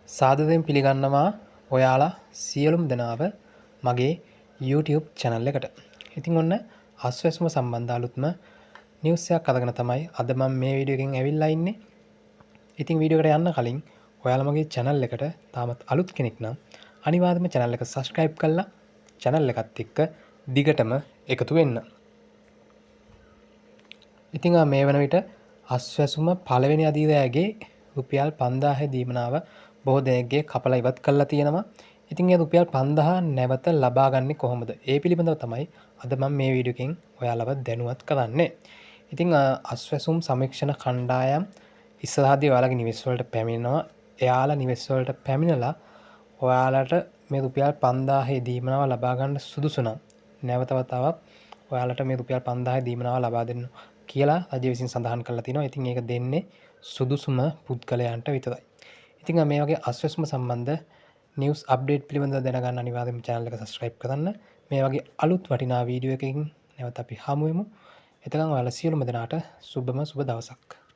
සාදරයෙන් පිළිගන්නවා ඔයාලා සියලුම දෙනාව මගේ YouTube channel එකට. ඉතින් ඔන්න අස්වැසුම සම්බන්ධ අලුත්ම නිවුස් එකක් අරගෙන තමයි අද මම මේ වීඩියෝ එකෙන් ඇවිල්ලා ඉන්නේ. ඉතින් වීඩියෝ එකට යන්න කලින් ඔයාලා මගේ channel එකට තාමත් අලුත් කෙනෙක් නම් අනිවාර්යයෙන්ම channel එක subscribe කරලා channel එකත් එක්ක දිගටම එකතු වෙන්න. ඉතින් මේ වන විට අස්වැසුම පළවෙනි අදියරෑගේ රුපියල් 5000 දීමනාව බොහෝ දෙනෙක්ගේ කපලා ඉවත් කරලා තියෙනවා. ඉතින් ඒ රුපියල් 5000 නැවත ලබා ගන්නේ කොහොමද? ඒ පිළිබඳව තමයි අද මම මේ වීඩියෝ එකෙන් ඔයාලව දැනුවත් කරන්නේ. ඉතින් අස්වැසුම් සමීක්ෂණ කණ්ඩායම් ඉස්සරහදී ඔයාලගේ නිවෙස් වලට පැමිණෙනවා. එයාලා නිවෙස් වලට පැමිණලා ඔයාලට මේ රුපියල් 5000 දීමනාව ලබා ගන්න සුදුසු නම් නැවත වතාවක් ඔයාලට මේ රුපියල් 5000 දීමනාව ලබා දෙන්න කියලා රජය විසින් සඳහන් කරලා තිනවා. ඉතින් ඒක දෙන්නේ සුදුසුම පුද්ගලයන්ට විතරයි. ඉතින් මේ වගේ අස්වැසුම සම්බන්ධ නිවුස් අප්ඩේට් පිළිබඳව දැනගන්න අනිවාර්යයෙන්ම channel එක subscribe කරන්න. මේ වගේ අලුත් වටිනා වීඩියෝ එකකින් නැවත අපි හමු වෙමු. එතකන් ඔයාලා සියලුම දෙනාට සුබම සුබ දවසක්.